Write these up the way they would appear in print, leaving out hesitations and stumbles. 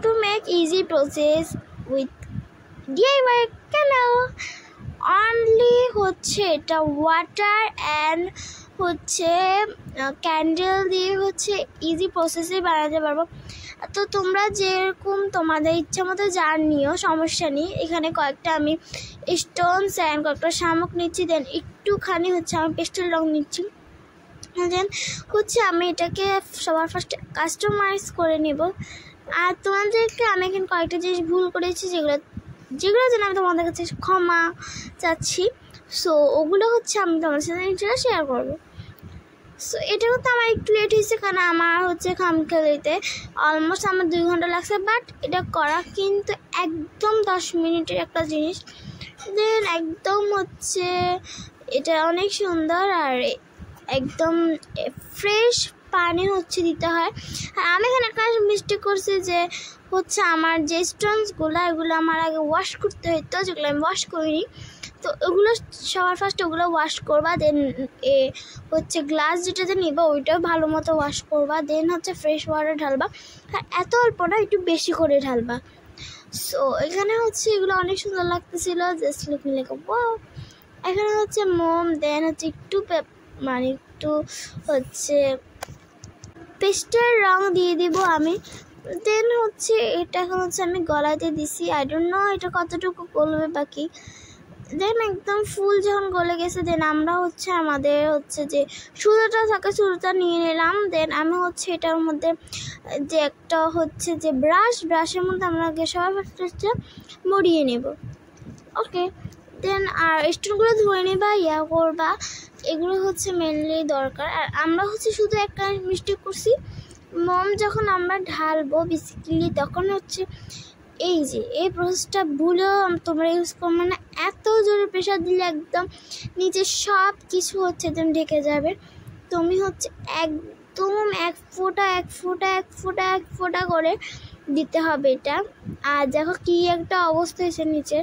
to make easy process with DIY candle. Only হচ্ছে এটা water and হচ্ছে candle দিয়ে হচ্ছে ইজি প্রসেসে বানাতে পারবো। তো তোমরা যেরকম তোমাদের ইচ্ছা মতো জার নিও, সমস্যা নেই। এখানে কয়েকটা আমি স্টোনস অ্যান্ড কয়েকটা শামুক নিচ্ছি, দেন একটুখানি হচ্ছে আমি পেস্টেল রং নিচ্ছি, দেন হচ্ছে আমি এটাকে সবার ফার্স্টে কাস্টমাইজ করে নেব। আর তোমাদেরকে আমি এখানে কয়েকটা জিনিস ভুল করেছি, যেগুলো যেন আমি তোমাদের কাছে ক্ষমা চাচ্ছি। সো ওগুলো হচ্ছে আমি তোমাদের সাথে ইনশাল্লাহ শেয়ার করবো। সো এটা কিন্তু আমার একটু লেট হয়েছে, কারণ আমার হচ্ছে খামখেয়ালিতে দিতে অলমোস্ট আমার 2 ঘন্টা লাগছে, বাট এটা করা কিন্তু একদম 10 মিনিটের একটা জিনিস। দেন একদম হচ্ছে এটা অনেক সুন্দর আর একদম ফ্রেশ পানি হচ্ছে দিতে হয়। আর আমি এখানে একটা মিস্টেক করছি যে হচ্ছে আমার যে স্টোনসগুলো এগুলো আমার আগে ওয়াশ করতে হতো, যেগুলো আমি ওয়াশ করিনি। তো ওগুলো সবার ফার্স্ট ওগুলো ওয়াশ করবা, দেন হচ্ছে গ্লাস যেটাতে নিবা ওইটাও ভালো মতো ওয়াশ করবা, দেন হচ্ছে ফ্রেশ ওয়াটার ঢালবা। আর এত অল্প না, একটু বেশি করে ঢালবা। সো এখানে হচ্ছে এগুলো অনেক সুন্দর লাগতেছিল, জাস্ট লুকিং লাইক ওয়াও। এখানে হচ্ছে মোম, দেন হচ্ছে একটু একটু হচ্ছে পেস্টেল রং দিয়ে দিব আমি। দেন হচ্ছে এটা এখন হচ্ছে আমি গলাতে দিছি, আই ডোন্ট নো এটা কতটুকু গলবে বাকি। দেন একদম ফুল যখন গলে গেছে, দেন আমরা হচ্ছে আমাদের হচ্ছে যে সুতোটা থাকে সুতোটা নিয়ে নিলাম। দেন আমি হচ্ছে এটার মধ্যে যে একটা হচ্ছে যে ব্রাশের মধ্যে আমরা সবার ফার্স্টে মরিয়ে নেব। ওকে, দেন আর স্টোনগুলো ধুয়ে নেবা, করবা, এগুলো হচ্ছে মেনলি দরকার। আর আমরা হচ্ছে শুধু একটা মিস্টেক করছি, মোম যখন আমরা ঢালবো বেসিক্যালি তখন হচ্ছে এই যে এই প্রসেসটা ভুলেও তোমরা ইউজ করবে না। এত জোরে প্রেশার দিলে একদম নিচে সব কিছু হচ্ছে একদম ঢেকে যাবে। তুমি হচ্ছে একদম এক ফোঁটা করে দিতে হবে এটা। আর দেখো কি একটা অবস্থা হয়েছে নিচে।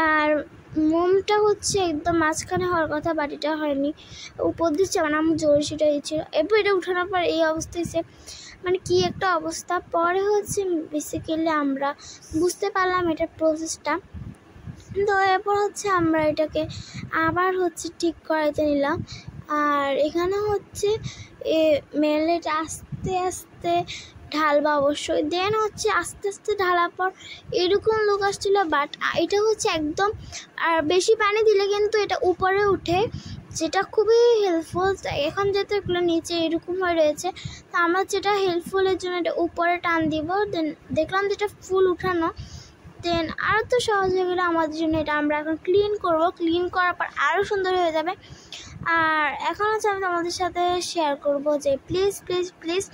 আর মোমটা হচ্ছে একদম মাঝখানে হওয়ার কথা, বাট এটা হয়নি, উপর দিচ্ছে মানে আমার জোরে সেটা দিচ্ছিল। এরপর এটা উঠানোর পর এই অবস্থা হয়েছে, মানে কি একটা অবস্থা। পরে হচ্ছে বেসিক্যালি আমরা বুঝতে পারলাম এটার প্রসেসটা। তো এরপর হচ্ছে আমরা এটাকে আবার হচ্ছে ঠিক করাইতে নিলাম। আর এখানে হচ্ছে মেনলি এটা আস্তে আস্তে ঢালবা অবশ্যই। দেন হচ্ছে আস্তে আস্তে ঢালার পর এরকম লুক আসছিল, বাট এটা হচ্ছে একদম আর বেশি পানি দিলে কিন্তু এটা উপরে উঠে, যেটা খুবই হেল্পফুল। এখন যেহেতু এগুলো নিচে এরকম হয়ে রয়েছে, তো আমরা যেটা হেল্পফুলের জন্য এটা উপরে টান দিব। দেন দেখলাম যেটা ফুল উঠানো, দেন আরও তো সহজ হয়ে গেলো আমাদের জন্য। এটা আমরা এখন ক্লিন করব, ক্লিন করার পর আরও সুন্দর হয়ে যাবে। আর এখন হচ্ছে আমি তোমাদের সাথে শেয়ার করব যে প্লিজ প্লিজ প্লিজ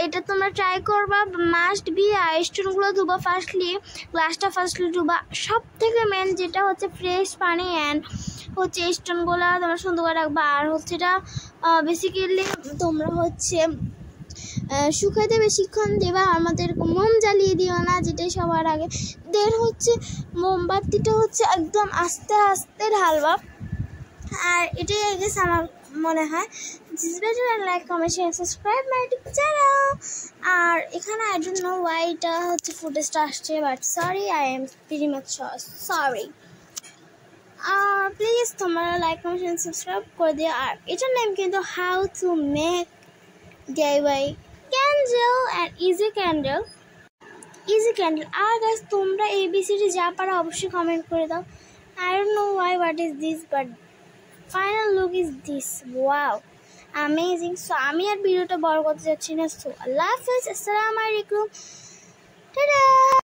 এটা তোমরা ট্রাই করবা, মাস্ট বি। আর স্টোনগুলো ধুবা ফার্স্টলি, গ্লাসটা ফার্স্টলি ধুবা। সব থেকে মেন যেটা হচ্ছে ফ্রেশ পানি অ্যান্ড হচ্ছে স্টোনগুলো তোমরা সুন্দর করে রাখবা। আর হচ্ছে এটা বেসিক্যালি তোমরা হচ্ছে শুকাইতে বেশিক্ষণ দেবা, আমাদের মোম জ্বালিয়ে দিও না, যেটাই সবার আগে। দেন হচ্ছে মোমবাতিটা হচ্ছে একদম আস্তে আস্তে ঢালবা। আর এটাই আই গেস আমার মনে হয়। This better and like comment share subscribe my YouTube channel. আর এখানে আই ডোন্ট নো ওয়াই এটা হচ্ছে ফুটেজটা আসছে, but sorry, I am very much sorry. আর প্লিজ তোমরা লাইক কমেন্ট শেয়ার সাবস্ক্রাইব করে দিও। আর এটার নাম কিন্তু how to make DIY candle and easy candle. আর গাইস তোমরা ABCD যা পারো অবশ্যই কমেন্ট করে দাও। I don't know why what is this, but final look is this. Wow, amazing. So আমি আর ভিডিওটা বড় করতে যাচ্ছি না। সো আল্লাহ হাফেজ, আসসালামু আলাইকুম, টাটা।